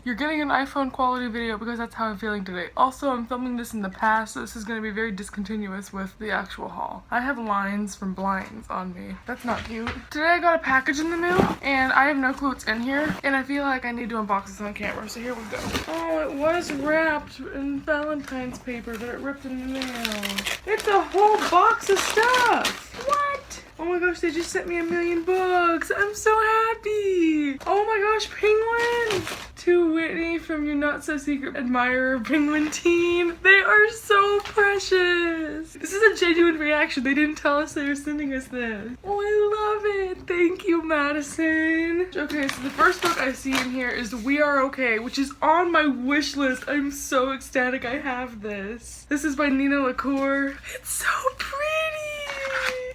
You're getting an iPhone quality video because that's how I'm feeling today. Also, I'm filming this in the past, so this is going to be very discontinuous with the actual haul. I have lines from blinds on me. That's not cute. Today I got a package in the mail, and I have no clue what's in here, and I feel like I need to unbox this on camera, so here we go. Oh, it was wrapped in Valentine's paper, but it ripped in the mail. It's a whole box of stuff! What? Oh my gosh, they just sent me 1,000,000 books. I'm so happy. Oh my gosh, Penguin. To Whitney from your not so secret admirer Penguin Teen. They are so precious. This is a genuine reaction. They didn't tell us they were sending us this. Oh, I love it. Thank you, Madison. Okay, so the first book I see in here is We Are Okay, which is on my wish list. I'm so ecstatic I have this. This is by Nina LaCour. It's so pretty.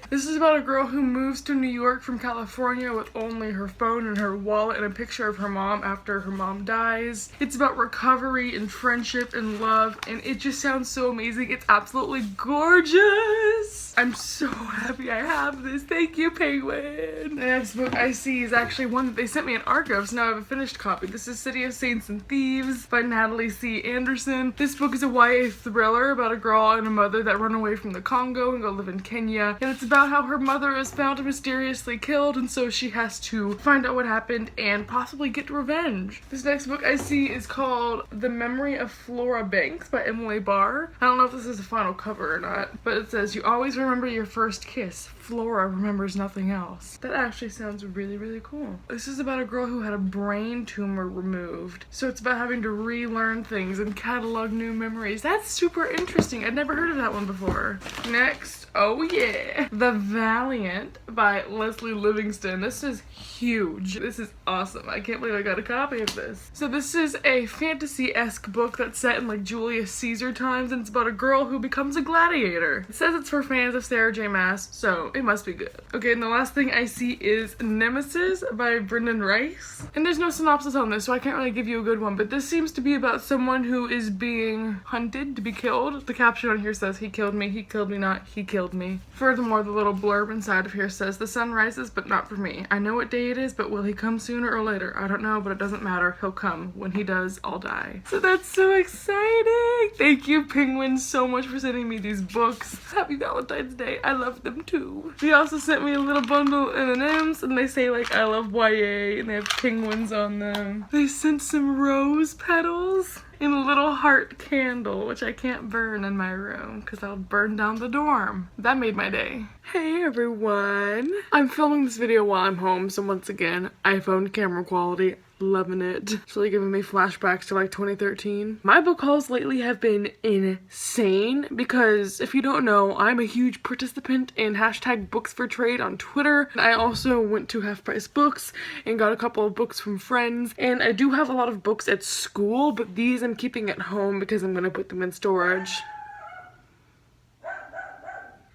This is about a girl who moves to New York from California with only her phone and her wallet and a picture of her mom after her mom dies. It's about recovery and friendship and love, and it just sounds so amazing. It's absolutely gorgeous. I'm so happy I have this. Thank you, Penguin. The next book I see is actually one that they sent me in Argyle, so now I have a finished copy. This is City of Saints and Thieves by Natalie C. Anderson. This book is a YA thriller about a girl and a mother that run away from the Congo and go live in Kenya, and it's about how her mother is found mysteriously killed, and so she has to find out what happened and possibly get revenge. This next book I see is called The Memory of Flora Banks by Emily Barr. I don't know if this is the final cover or not, but it says, "You always remember your first kiss. Flora remembers nothing else." That actually sounds really, really cool. This is about a girl who had a brain tumor removed. So it's about having to relearn things and catalog new memories. That's super interesting. I'd never heard of that one before. Next, oh yeah, The Valiant by Leslie Livingston. This is huge. This is awesome. I can't believe I got a copy of this. So this is a fantasy-esque book that's set in like Julius Caesar times, and it's about a girl who becomes a gladiator. It says it's for fans of Sarah J. Maas, so it must be good. Okay, and the last thing I see is Nemesis by Brendan Rice. And there's no synopsis on this, so I can't really give you a good one, but this seems to be about someone who is being hunted to be killed. The caption on here says, "He killed me, he killed me not, he killed me." Furthermore, the little blurb inside of here says, "The sun rises, but not for me. I know what day it is, but will he come sooner or later? I don't know, but it doesn't matter. He'll come. When he does, I'll die." So that's so exciting. Thank you, Penguin, so much for sending me these books. Happy Valentine's Day. I love them too. They also sent me a little bundle of M&Ms, and they say like, "I love YA," and they have penguins on them. They sent some rose petals and a little heart candle, which I can't burn in my room because I'll burn down the dorm. That made my day. Hey everyone. I'm filming this video while I'm home, so once again, iPhone camera quality. Loving it. It's really giving me flashbacks to like 2013. My book hauls lately have been insane because if you don't know, I'm a huge participant in #books4trade on Twitter. I also went to Half Price Books and got a couple of books from friends, and I do have a lot of books at school, but these I'm keeping at home because I'm gonna put them in storage.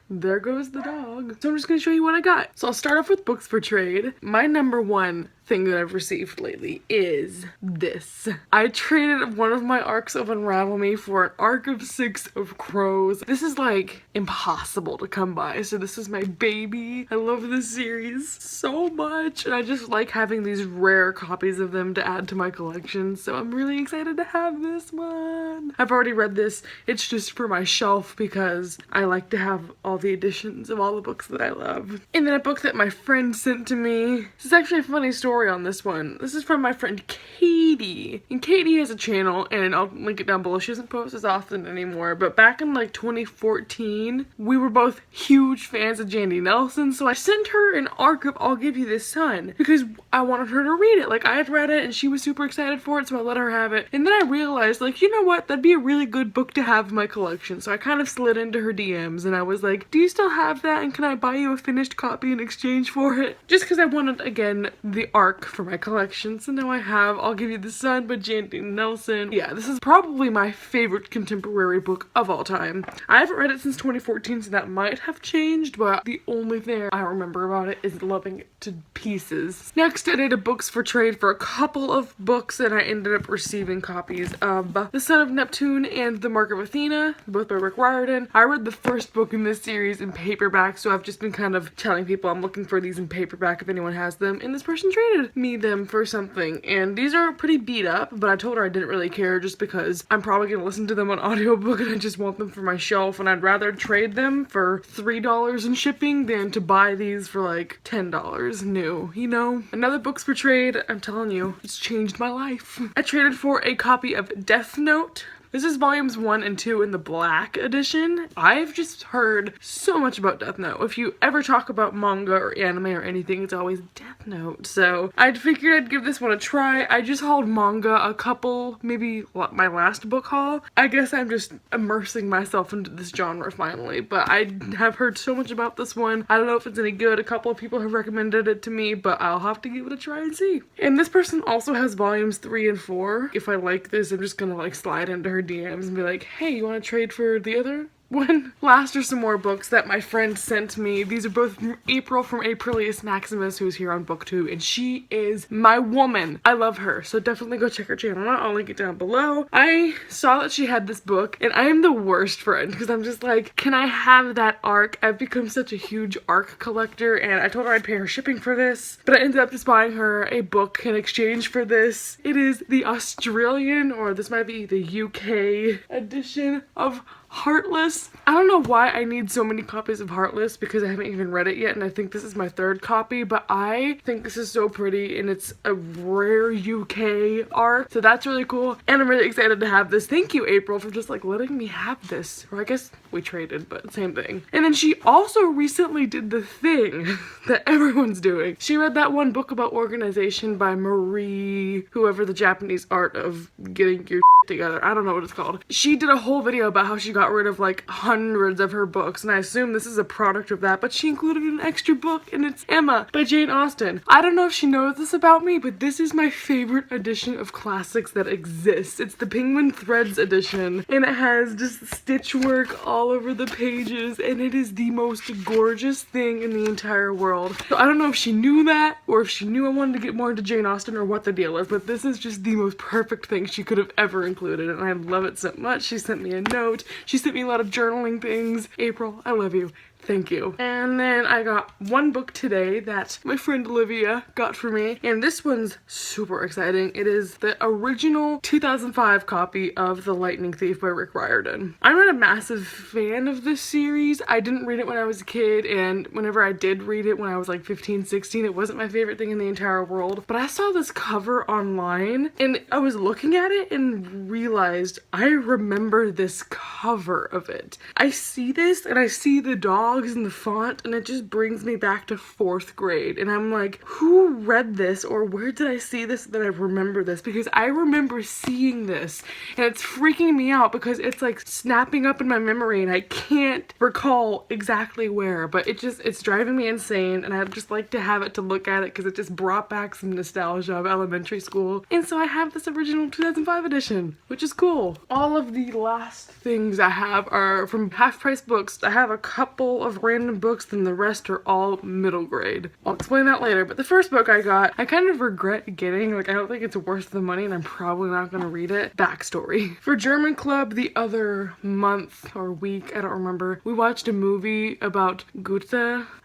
There goes the dog. So I'm just gonna show you what I got. So I'll start off with Books for Trade. My number one thing that I've received lately is this. I traded one of my arcs of Unravel Me for an arc of 6 of Crows. This is like impossible to come by, so this is my baby. I love this series so much, and I just like having these rare copies of them to add to my collection, so I'm really excited to have this one. I've already read this. It's just for my shelf because I like to have all the editions of all the books that I love. And then a book that my friend sent to me. This is actually a funny story on this one. This is from my friend Katie. And Katie has a channel, and I'll link it down below. She doesn't post as often anymore, but back in like 2014, we were both huge fans of Jandy Nelson, so I sent her an arc of I'll Give You the Sun because I wanted her to read it. Like, I had read it and she was super excited for it, so I let her have it. And then I realized, like, you know what? That'd be a really good book to have in my collection. So I kind of slid into her DMs and I was like, "Do you still have that? And can I buy you a finished copy in exchange for it?" Just because I wanted, again, the arc for my collection. So now I have I'll Give You the Sun by Jandy Nelson. Yeah, this is probably my favorite contemporary book of all time. I haven't read it since 2014, so that might have changed, but the only thing I remember about it is loving it to pieces. Next, I did a Books for Trade for a couple of books, and I ended up receiving copies of The Son of Neptune and The Mark of Athena, both by Rick Riordan. I read the first book in this series in paperback, so I've just been kind of telling people I'm looking for these in paperback if anyone has them, and this person traded traded me them for something, and these are pretty beat up, but I told her I didn't really care just because I'm probably gonna listen to them on audiobook and I just want them for my shelf, and I'd rather trade them for $3 in shipping than to buy these for like $10 new, you know? Another books for trade, I'm telling you, it's changed my life. I traded for a copy of Death Note. This is volumes 1 and 2 in the black edition. I've just heard so much about Death Note. If you ever talk about manga or anime or anything, it's always Death Note. So I figured I'd give this one a try. I just hauled manga a couple, maybe my last book haul. I guess I'm just immersing myself into this genre finally, but I have heard so much about this one. I don't know if it's any good. A couple of people have recommended it to me, but I'll have to give it a try and see. And this person also has volumes 3 and 4. If I like this, I'm just gonna like slide into her DMs and be like, hey, you want to trade for the other one? Last are some more books that my friend sent me. These are both from April from Aprilius Maximus, who's here on BookTube, and she is my woman. I love her, so definitely go check her channel out. I'll link it down below. I saw that she had this book, and I am the worst friend because I'm just like, can I have that arc? I've become such a huge arc collector, and I told her I'd pay her shipping for this, but I ended up just buying her a book in exchange for this. It is the Australian, or this might be the UK edition of Heartless. I don't know why I need so many copies of Heartless because I haven't even read it yet, and I think this is my 3rd copy, but I think this is so pretty, and it's a rare UK art, so that's really cool, and I'm really excited to have this. Thank you, April, for just like letting me have this. Or I guess we traded, but same thing. And then she also recently did the thing that everyone's doing. She read that one book about organization by Marie, whoever, the Japanese art of getting your together. I don't know what it's called. She did a whole video about how she got rid of like hundreds of her books, and I assume this is a product of that, but she included an extra book, and it's Emma by Jane Austen. I don't know if she knows this about me, but this is my favorite edition of classics that exists. It's the Penguin Threads edition, and it has just stitch work all over the pages, and it is the most gorgeous thing in the entire world. So I don't know if she knew that, or if she knew I wanted to get more into Jane Austen, or what the deal is, but this is just the most perfect thing she could have ever included, and I love it so much. She sent me a note. She sent me a lot of journaling things. April, I love you. Thank you. And then I got one book today that my friend Olivia got for me, and this one's super exciting. It is the original 2005 copy of The Lightning Thief by Rick Riordan. I'm not a massive fan of this series. I didn't read it when I was a kid, and whenever I did read it when I was like 15, 16, it wasn't my favorite thing in the entire world. But I saw this cover online, and I was looking at it and realized I remember this cover of it. I see this, and I see the dog in the font, and it just brings me back to 4th grade, and I'm like, who read this, or where did I see this that I remember this? Because I remember seeing this, and it's freaking me out because it's like snapping up in my memory, and I can't recall exactly where, but it's driving me insane, and I'd just like to have it to look at it because it just brought back some nostalgia of elementary school. And so I have this original 2005 edition, which is cool. All of the last things I have are from Half Price Books. I have a couple of random books, then the rest are all middle grade. I'll explain that later, but the first book I got, I kind of regret getting. Like, I don't think it's worth the money, and I'm probably not gonna read it. Backstory. For German Club the other month or week, I don't remember, we watched a movie about Goethe.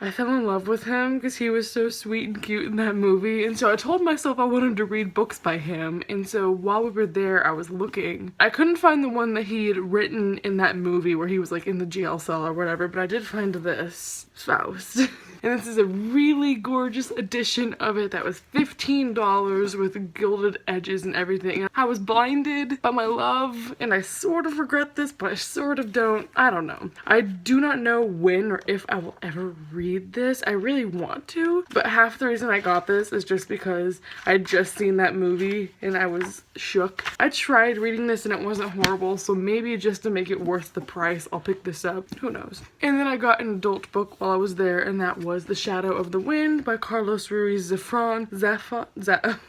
I fell in love with him because he was so sweet and cute in that movie, and so I told myself I wanted to read books by him, and so while we were there, I was looking. I couldn't find the one that he had written in that movie where he was like in the jail cell or whatever, but I did find this, Faust. And this is a really gorgeous edition of it that was $15 with gilded edges and everything. I was blinded by my love, and I sort of regret this, but I sort of don't. I don't know. I do not know when or if I will ever read this. I really want to, but half the reason I got this is just because I'd just seen that movie and I was shook. I tried reading this and it wasn't horrible, so maybe just to make it worth the price, I'll pick this up. Who knows? And then I got an adult book while I was there, and that was The Shadow of the Wind by Carlos Ruiz Zafón.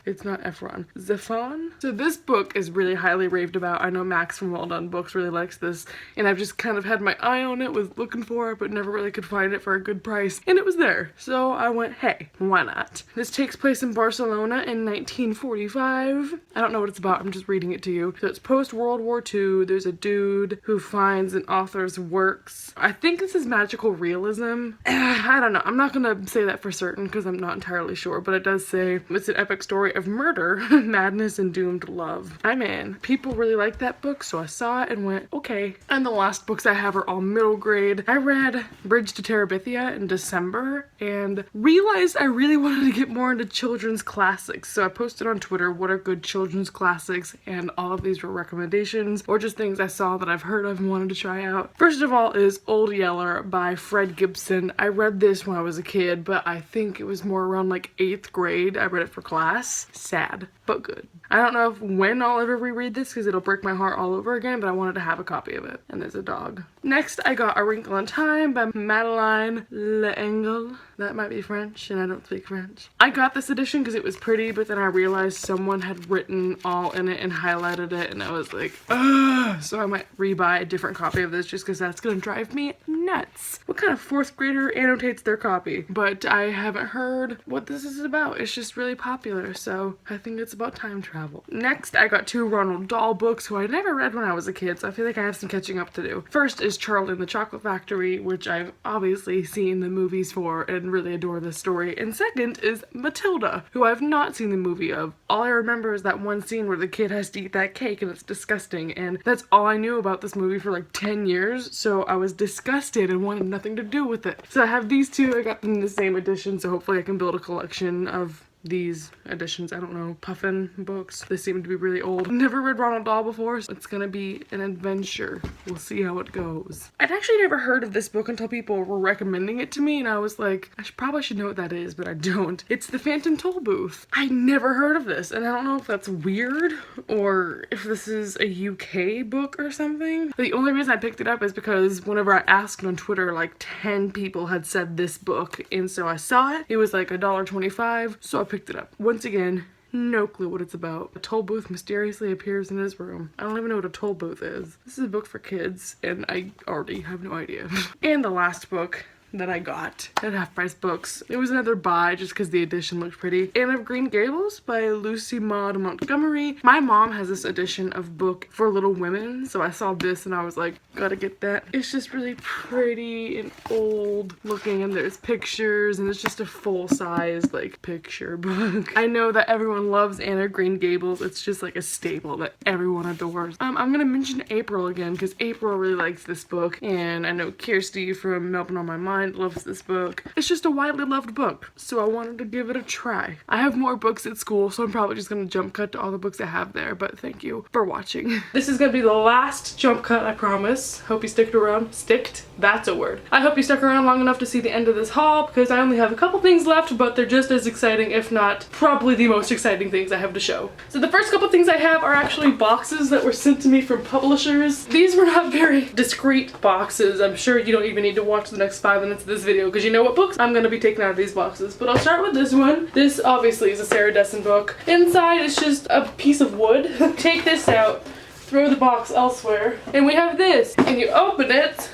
It's not Efron. Zafón? So this book is really highly raved about. I know Max from Well Done Books really likes this, and I've just kind of had my eye on it, was looking for it, but never really could find it for a good price, and it was there. So I went, hey, why not? This takes place in Barcelona in 1945. I don't know what it's about, I'm just reading it to you. So it's post-World War II. There's a dude who finds an author's works. I think this is magical realism. I don't know. I'm not gonna say that for certain because I'm not entirely sure, but it does say it's an epic story of murder, madness, and doomed love. I'm in. People really like that book, so I saw it and went, okay. And the last books I have are all middle grade. I read Bridge to Terabithia in December and realized I really wanted to get more into children's classics. So I posted on Twitter what are good children's classics, and all of these were recommendations or just things I saw that I've heard of and wanted to try out. First of all is Old Yeller by Fred Gibson. I read this when I was a kid, but I think it was more around like 8th grade. I read it for class. Sad, but good. I don't know when I'll ever reread this because it'll break my heart all over again, but I wanted to have a copy of it. And there's a dog. Next, I got A Wrinkle in Time by Madeleine L'Engle. That might be French, and I don't speak French. I got this edition because it was pretty, but then I realized someone had written all in it and highlighted it, and I was like, ugh. So I might rebuy a different copy of this just because that's gonna drive me nuts. What kind of 4th grader annotates their copy? But I haven't heard what this is about. It's just really popular, so I think it's about time travel. Next, I got 2 Ronald Dahl books who I never read when I was a kid, so I feel like I have some catching up to do. First is Charlie and the Chocolate Factory, which I've obviously seen the movies for and really adore this story. And second is Matilda, who I've not seen the movie of. All I remember is that one scene where the kid has to eat that cake and it's disgusting, and that's all I knew about this movie for like 10 years, so I was disgusted and wanted nothing to do with it. So I have these 2, I got them in the same edition, so hopefully I can build a collection of these editions. I don't know, Puffin books. They seem to be really old. Never read Ronald Dahl before, so it's gonna be an adventure. We'll see how it goes. I'd actually never heard of this book until people were recommending it to me, and I was like, I probably should know what that is, but I don't. It's The Phantom Toll Booth. I never heard of this, and I don't know if that's weird or if this is a UK book or something. The only reason I picked it up is because whenever I asked on Twitter, like 10 people had said this book, and so I saw it. It was like $1.25, so I picked it up. Once again, no clue what it's about. A toll booth mysteriously appears in his room. I don't even know what a toll booth is. This is a book for kids, and I already have no idea. And the last book that I got at Half Price Books. It was another buy just because the edition looked pretty. Anne of Green Gables by Lucy Maud Montgomery. My mom has this edition of book for Little Women, so I saw this and I was like, gotta get that. It's just really pretty and old looking, and there's pictures, and it's just a full-size like picture book. I know that everyone loves Anne of Green Gables. It's just like a staple that everyone adores. I'm gonna mention April again because April really likes this book, and I know Kirsty from Melbourne on My Mind loves this book. It's just a widely loved book, so I wanted to give it a try. I have more books at school, so I'm probably just gonna jump cut to all the books I have there, but thank you for watching. This is gonna be the last jump cut, I promise. Hope you sticked around. Sticked? That's a word. I hope you stuck around long enough to see the end of this haul because I only have a couple things left, but they're just as exciting, if not probably the most exciting things I have to show. So the first couple things I have are actually boxes that were sent to me from publishers. These were not very discreet boxes. I'm sure you don't even need to watch the next 5 minutes of this video because you know what books I'm gonna be taking out of these boxes. But I'll start with this one. This obviously is a Sarah Dessen book. Inside is just a piece of wood. Take this out, throw the box elsewhere, and we have this. And you open it.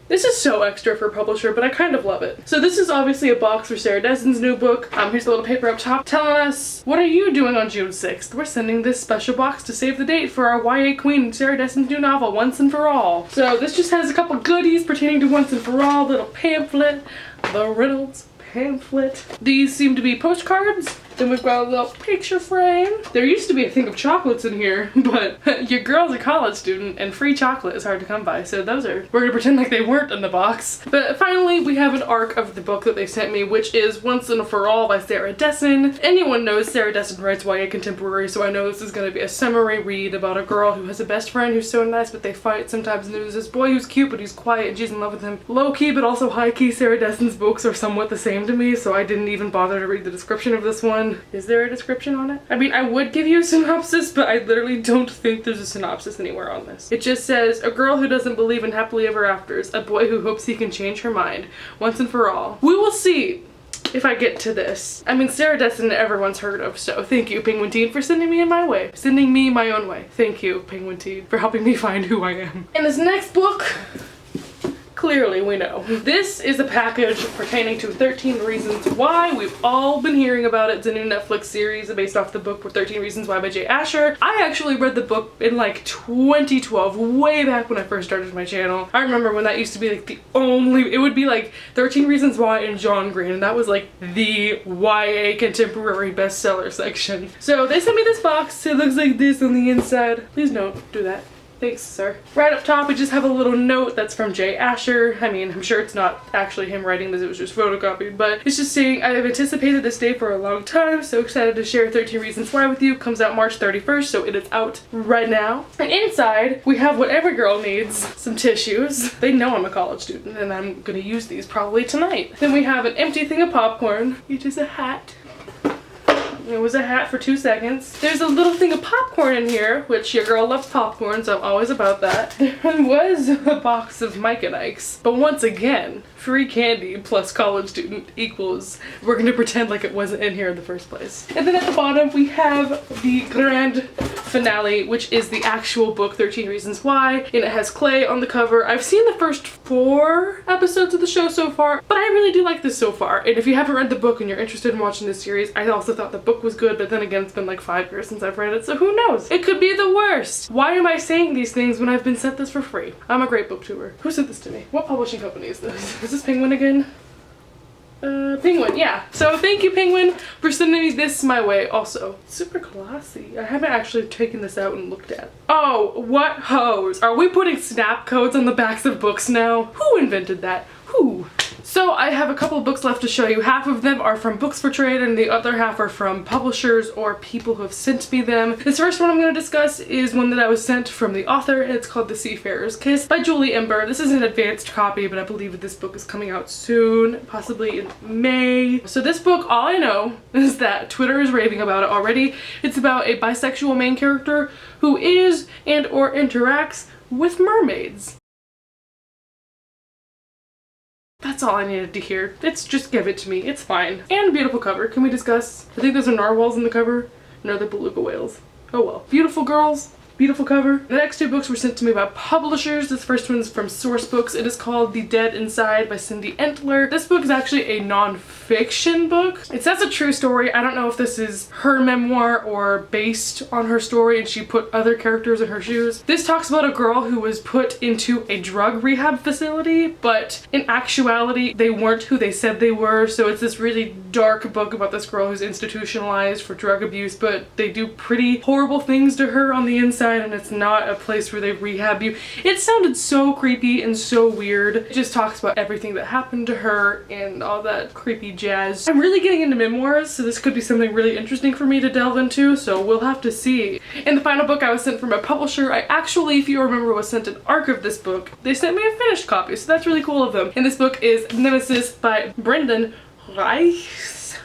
This is so extra for a publisher, but I kind of love it. So this is obviously a box for Sarah Dessen's new book. Here's the little paper up top telling us, what are you doing on June 6th? We're sending this special box to save the date for our YA queen, Sarah Dessen's new novel, Once and For All. So this just has a couple goodies pertaining to Once and For All, little pamphlet, the Reynolds pamphlet. These seem to be postcards. Then we've got a little picture frame. There used to be a thing of chocolates in here, but your girl's a college student and free chocolate is hard to come by, so we're gonna pretend like they weren't in the box. But finally, we have an arc of the book that they sent me, which is Once and For All by Sarah Dessen. Anyone knows Sarah Dessen writes YA contemporary, so I know this is gonna be a summary read about a girl who has a best friend who's so nice, but they fight sometimes, and there's this boy who's cute, but he's quiet, and she's in love with him. Low-key, but also high-key, Sarah Dessen's books are somewhat the same to me, so I didn't even bother to read the description of this one. Is there a description on it? I mean, I would give you a synopsis, but I literally don't think there's a synopsis anywhere on this. It just says, a girl who doesn't believe in happily ever afters, a boy who hopes he can change her mind, once and for all. We will see if I get to this. I mean, Sarah Dessen everyone's heard of, so thank you, Penguin Teen, for sending me in my way. Sending me my own way. Thank you, Penguin Teen, for helping me find who I am. And this next book Clearly, we know. This is a package pertaining to 13 Reasons Why. We've all been hearing about it. It's a new Netflix series based off the book 13 Reasons Why by Jay Asher. I actually read the book in like 2012, way back when I first started my channel. I remember when that used to be like the only, it would be like 13 Reasons Why and John Green, and that was like the YA contemporary bestseller section. So they sent me this box. It looks like this on the inside. Please don't do that. Thanks, sir. Right up top, we just have a little note that's from Jay Asher. I mean, I'm sure it's not actually him writing this, it was just photocopied, but it's just saying, I have anticipated this day for a long time, so excited to share 13 Reasons Why with you. Comes out March 31st, so it is out right now. And inside, we have what every girl needs, some tissues. They know I'm a college student, and I'm gonna use these probably tonight. Then we have an empty thing of popcorn, which is a hat. It was a hat for 2 seconds. There's a little thing of popcorn in here, which your girl loves popcorn, so I'm always about that. There was a box of Mike and Ike's, but once again, free candy plus college student equals, we're gonna pretend like it wasn't in here in the first place. And then at the bottom, we have the grand finale, which is the actual book 13 Reasons Why, and it has Clay on the cover. I've seen the first 4 episodes of the show so far, but I really do like this so far. And if you haven't read the book and you're interested in watching this series, I also thought the book was good, but then again, it's been like 5 years since I've read it, so who knows? It could be the worst. Why am I saying these things when I've been sent this for free? I'm a great booktuber. Who sent this to me? What publishing company is this? Is this Penguin again? Penguin, yeah. So thank you, Penguin, for sending me this my way. Also, super glossy. I haven't actually taken this out and looked at. Oh, what hoes? Are we putting snap codes on the backs of books now? Who invented that? Who? So I have a couple books left to show you. Half of them are from Books for Trade and the other half are from publishers or people who have sent me them. This first one I'm going to discuss is one that I was sent from the author, and it's called The Seafarer's Kiss by Julie Ember. This is an advanced copy, but I believe that this book is coming out soon, possibly in May. So this book, all I know is that Twitter is raving about it already. It's about a bisexual main character who is and or interacts with mermaids. That's all I needed to hear. It's just give it to me. It's fine. And a beautiful cover. Can we discuss? I think those are narwhals in the cover. No, they're beluga whales. Oh well. Beautiful girls. Beautiful cover. The next 2 books were sent to me by publishers. This first one's from Source Books. It is called The Dead Inside by Cindy Entler. This book is actually a non-fiction book. It says a true story. I don't know if this is her memoir or based on her story and she put other characters in her shoes. This talks about a girl who was put into a drug rehab facility, but in actuality they weren't who they said they were. So it's this really dark book about this girl who's institutionalized for drug abuse, but they do pretty horrible things to her on the inside, and it's not a place where they rehab you. It sounded so creepy and so weird. It just talks about everything that happened to her and all that creepy jazz. I'm really getting into memoirs, so this could be something really interesting for me to delve into, so we'll have to see. And the final book I was sent from a publisher, I actually, if you remember, was sent an arc of this book. They sent me a finished copy, so that's really cool of them. And this book is Nemesis by Brendan Reichs.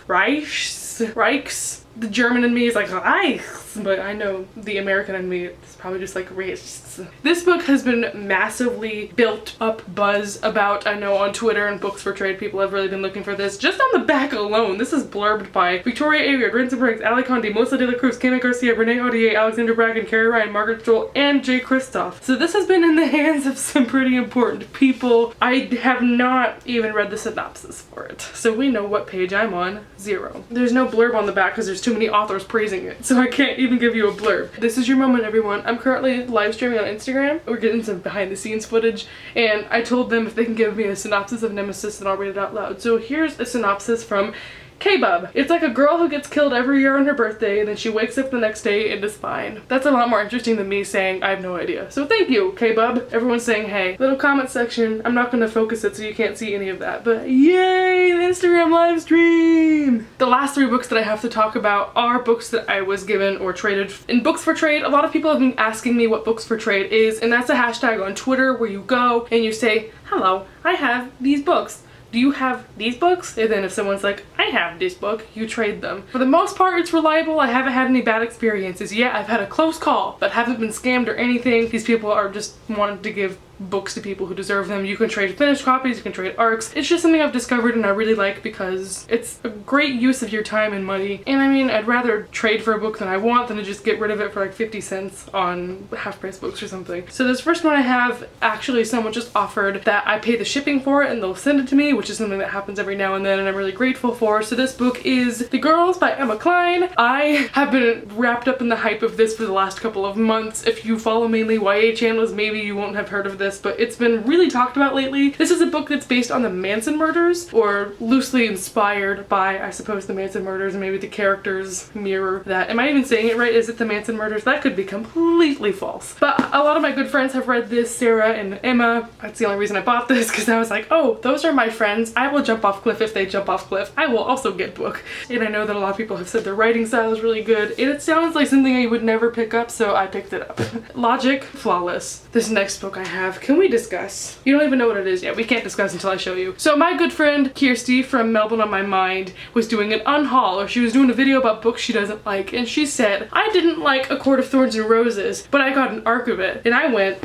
The German in me is like Reichs, but I know the American in me is probably just like Reichs. This book has been massively built up buzz about, I know on Twitter and Books for Trade, people have really been looking for this. Just on the back alone, this is blurbed by Victoria Aveyard, Ransom Briggs, Ali Conde, Melissa De La Cruz, Kame Garcia, Renee Audier, Alexander Bracken, Carrie Ryan, Margaret Joel, and Jay Kristoff. So this has been in the hands of some pretty important people. I have not even read the synopsis for it, so we know what page I'm on. 0. There's no blurb on the back because there's too many authors praising it, so I can't even give you a blurb. This is your moment, everyone. I'm currently live streaming on Instagram. We're getting some behind the scenes footage, and I told them if they can give me a synopsis of Nemesis, then I'll read it out loud. So here's a synopsis from K-Bub. It's like a girl who gets killed every year on her birthday and then she wakes up the next day and is fine. That's a lot more interesting than me saying I have no idea. So thank you, K-Bub. Everyone's saying hey. Little comment section. I'm not gonna focus it so you can't see any of that, but yay, the Instagram live stream! The last 3 books that I have to talk about are books that I was given or traded in Books for Trade. A lot of people have been asking me what Books for Trade is, and that's a hashtag on Twitter where you go and you say, hello, I have these books. Do you have these books? And then if someone's like, I have this book, you trade them. For the most part, it's reliable. I haven't had any bad experiences. Yeah, I've had a close call, but haven't been scammed or anything. These people are just wanting to give books to people who deserve them. You can trade finished copies, you can trade ARCs. It's just something I've discovered and I really like because it's a great use of your time and money. And I mean, I'd rather trade for a book than I want than to just get rid of it for like 50 cents on half-price books or something. So this first one I have, actually someone just offered that I pay the shipping for it and they'll send it to me, which is something that happens every now and then and I'm really grateful for. So this book is The Girls by Emma Cline. I have been wrapped up in the hype of this for the last couple of months. If you follow mainly YA channels, maybe you won't have heard of this, but it's been really talked about lately. This is a book that's based on the Manson murders, or loosely inspired by, I suppose, the Manson murders, and maybe the characters mirror that. Am I even saying it right? Is it the Manson murders? That could be completely false. But a lot of my good friends have read this, Sarah and Emma. That's the only reason I bought this, because I was like, oh, those are my friends. I will jump off cliff if they jump off cliff. I will also get book. And I know that a lot of people have said their writing style is really good, and it sounds like something I would never pick up, so I picked it up. Logic, flawless. This next book I have, can we discuss? You don't even know what it is yet. We can't discuss until I show you. So my good friend Kirsty from Melbourne on My Mind was doing an unhaul, or she was doing a video about books she doesn't like, and she said, I didn't like A Court of Thorns and Roses, but I got an arc of it. And I went,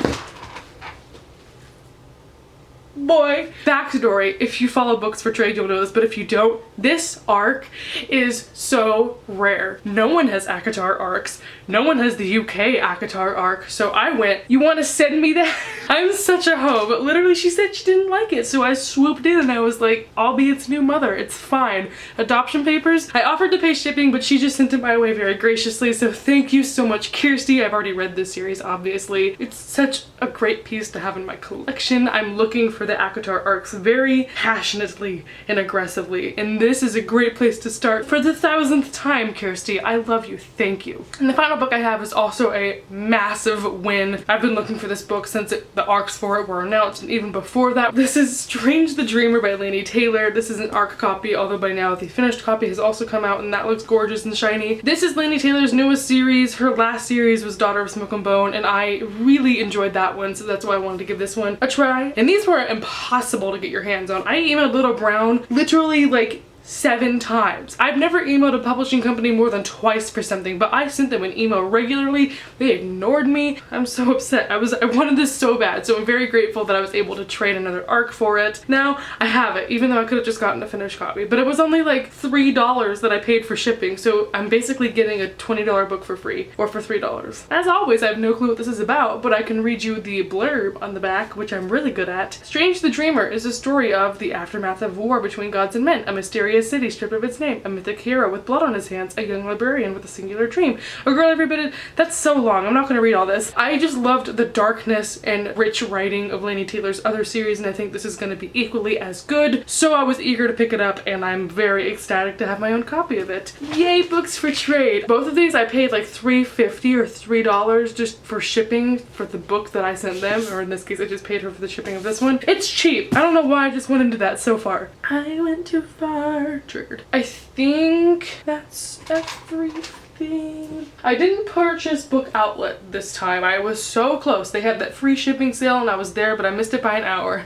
boy. Backstory, if you follow books for trade, you'll know this, but if you don't, this arc is so rare. No one has ACOTAR arcs. No one has the UK ACOTAR arc. So I went, you want to send me that? I'm such a hoe, but literally she said she didn't like it. So I swooped in and I was like, I'll be its new mother. It's fine. Adoption papers. I offered to pay shipping, but she just sent it my way very graciously. So thank you so much, Kirsty. I've already read this series, obviously. It's such a great piece to have in my collection. I'm looking for the ACOTAR arcs very passionately and aggressively, and this is a great place to start for the 1000th time, Kirsty. I love you. Thank you. And the final book I have is also a massive win. I've been looking for this book since the arcs for it were announced, and even before that. This is Strange the Dreamer by Laini Taylor. This is an arc copy, although by now the finished copy has also come out, and that looks gorgeous and shiny. This is Laini Taylor's newest series. Her last series was Daughter of Smoke and Bone, and I really enjoyed that one, so that's why I wanted to give this one a try. And these were impossible to get your hands on. I emailed Little Brown literally like 7 times. I've never emailed a publishing company more than twice for something, but I sent them an email regularly. They ignored me. I'm so upset. I wanted this so bad, so I'm very grateful that I was able to trade another arc for it. Now I have it, even though I could have just gotten a finished copy, but it was only like $3 that I paid for shipping, so I'm basically getting a $20 book for free, or for $3. As always, I have no clue what this is about, but I can read you the blurb on the back, which I'm really good at. Strange the Dreamer is a story of the aftermath of war between gods and men, a mysterious city stripped of its name, a mythic hero with blood on his hands, a young librarian with a singular dream, a girl every bit of— that's so long, I'm not going to read all this. I just loved the darkness and rich writing of Laini Taylor's other series, and I think this is going to be equally as good, so I was eager to pick it up, and I'm very ecstatic to have my own copy of it. Yay, books for trade! Both of these I paid like $3.50 or $3 just for shipping for the book that I sent them, or in this case I just paid her for the shipping of this one. It's cheap. I don't know why I just went into that so far. I went too far. Triggered. I think that's everything. I didn't purchase Book Outlet this time. I was so close. They had that free shipping sale and I was there, but I missed it by an hour.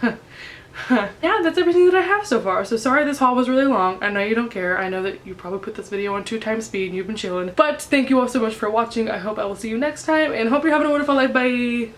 Yeah, that's everything that I have so far. So sorry this haul was really long. I know you don't care. I know that you probably put this video on 2x speed and you've been chilling. But thank you all so much for watching. I hope I will see you next time and hope you're having a wonderful life. Bye!